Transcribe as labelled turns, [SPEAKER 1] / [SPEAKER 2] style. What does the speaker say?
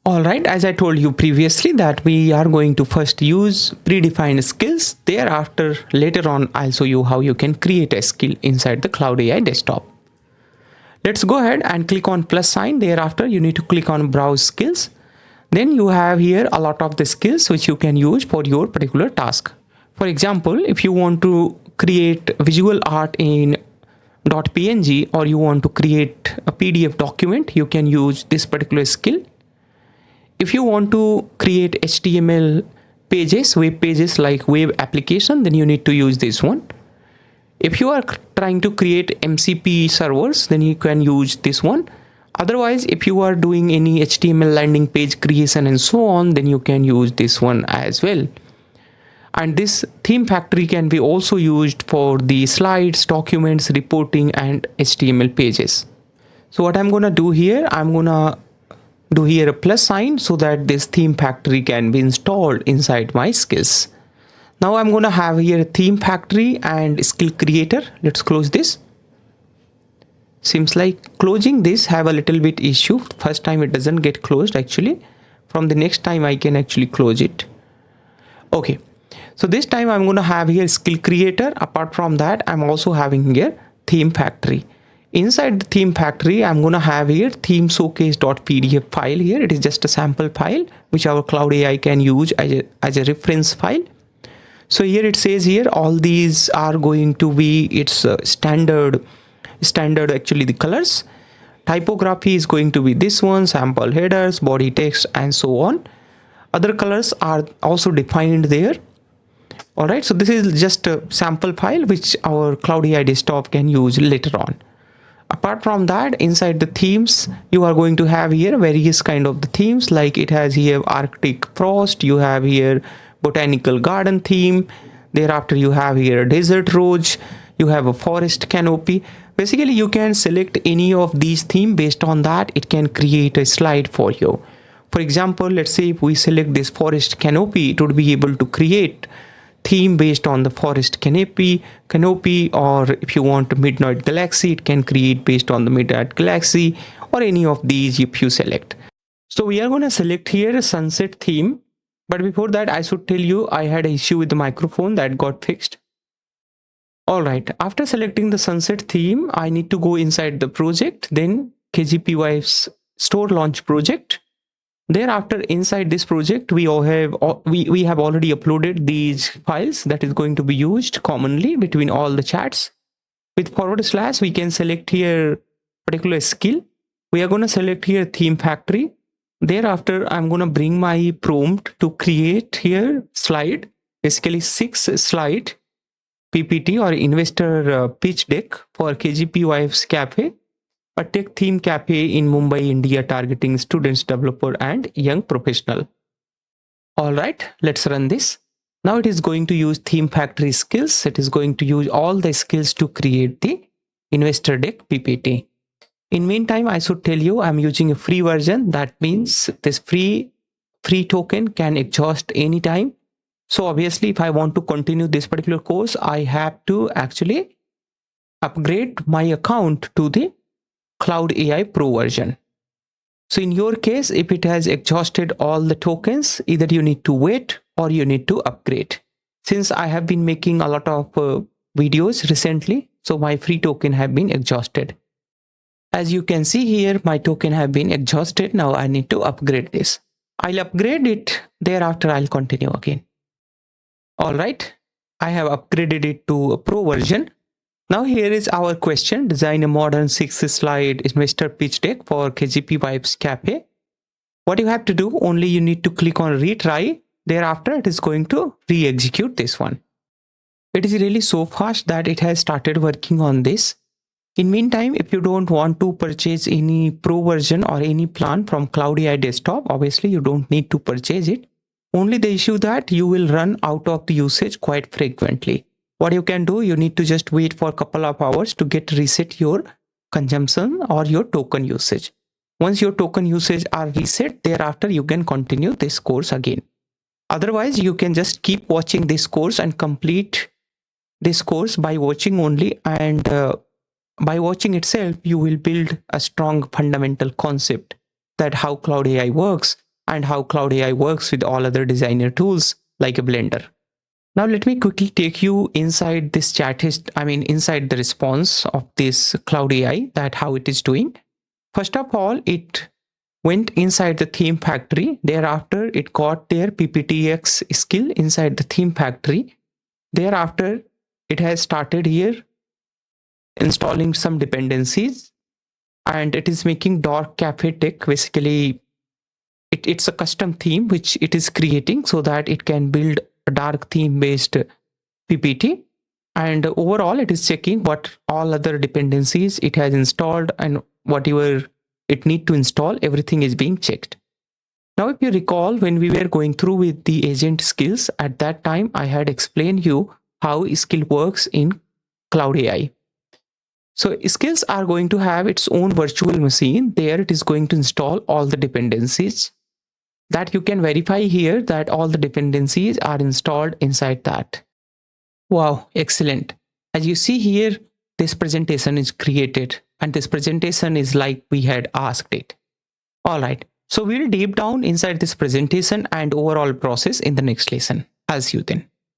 [SPEAKER 1] All right, as I told you previously that we are going to first use predefined skills. Thereafter, later on, I'll show you how you can create a skill inside the Cloud AI desktop. Let's go ahead and click on plus sign. Thereafter, you need to click on browse skills. Then you have here a lot of the skills which you can use for your particular task. For example, if you want to create visual art in .png or you want to create a PDF document, you can use this particular skill. If you want to create HTML pages, web pages like web application, then you need to use this one. If you are trying to create MCP servers, then you can use this one. Otherwise, if you are doing any HTML landing page creation and so on, then you can use this one as well. And this theme factory can be also used for the slides, documents, reporting, and HTML pages. So what I'm going to do here, I'm going to do here a plus sign so that this theme factory can be installed inside my skills. Now I'm going to have here a theme factory and skill creator. Let's close this. Seems like closing this have a little bit issue. First time it doesn't get closed actually. From the next time I can actually close it. Okay. So this time I'm going to have here skill creator. Apart from that, I'm also having here theme factory. Inside the theme factory, I'm going to have here theme showcase.pdf file here. It is just a sample file which our Cloud AI can use as a reference file. So here it says here all these are going to be its standard actually the colors. Typography is going to be this one, sample headers, body text, and so on. Other colors are also defined there. All right, so this is just a sample file which our Cloud AI desktop can use later on. Apart from that, inside the themes, you are going to have here various kind of the themes, like it has here Arctic frost, you have here botanical garden theme, thereafter you have here a desert rose, you have a forest canopy. Basically you can select any of these themes. Based on that, it can create a slide for you. For example, let's say if we select this forest canopy, it would be able to create theme based on the forest canopy, or if you want midnight galaxy, it can create based on the midnight galaxy, or any of these if you select. So we are going to select here a sunset theme. But before that, I should tell you I had an issue with the microphone that got fixed. All right, after selecting the sunset theme, I need to go inside the project, then KGPY's store launch project. Thereafter, inside this project, we have already uploaded these files that is going to be used commonly between all the chats. With /, we can select here particular skill. We are going to select here theme factory. Thereafter, I'm going to bring my prompt to create here slide, basically 6 slide PPT or investor pitch deck for KGPY's cafe, a tech theme cafe in Mumbai, India, targeting students, developer, and young professional. All right, let's run this. Now it is going to use theme factory skills. It is going to use all the skills to create the investor deck PPT. In meantime, I should tell you I'm using a free version. That means this free token can exhaust anytime. So obviously, if I want to continue this particular course, I have to actually upgrade my account to the Cloud AI Pro version. So in your case, if it has exhausted all the tokens, either you need to wait or you need to upgrade. Since I have been making a lot of videos recently, so my free token have been exhausted. As you can see here, my token have been exhausted. Now I need to upgrade this. I'll upgrade it. Thereafter, I'll continue again. All right. I have upgraded it to a pro version. Now here is our question. Design a modern 6-slide investor pitch deck for KGPY's cafe. What you have to do, only you need to click on retry. Thereafter, it is going to re-execute this one. It is really so fast that it has started working on this. In meantime, if you don't want to purchase any pro version or any plan from Cloud AI desktop, obviously you don't need to purchase it. Only the issue that you will run out of the usage quite frequently. What you can do, you need to just wait for a couple of hours to get reset your consumption or your token usage. Once your token usage are reset, thereafter you can continue this course again. Otherwise, you can just keep watching this course and complete this course by watching only, and by watching itself, you will build a strong fundamental concept that how Cloud AI works, and how Cloud AI works with all other designer tools like a Blender. Now let me quickly take you inside this inside the response of this Cloud AI, that how it is doing. First of all, it went inside the theme factory. Thereafter, it got their Pptx skill inside the theme factory. Thereafter, it has started here installing some dependencies, and it is making dark cafe tech. Basically, it's a custom theme which it is creating so that it can build a dark theme based PPT. And overall, it is checking what all other dependencies it has installed, and whatever it need to install, everything is being checked. Now, if you recall, when we were going through with the agent skills, at that time I had explained you how skill works in Cloud AI. So skills are going to have its own virtual machine. There it is going to install all the dependencies that you can verify here that all the dependencies are installed inside that. Wow, excellent. As you see here, this presentation is created, and this presentation is like we had asked it. All right. So we'll deep down inside this presentation and overall process in the next lesson. I'll see you then.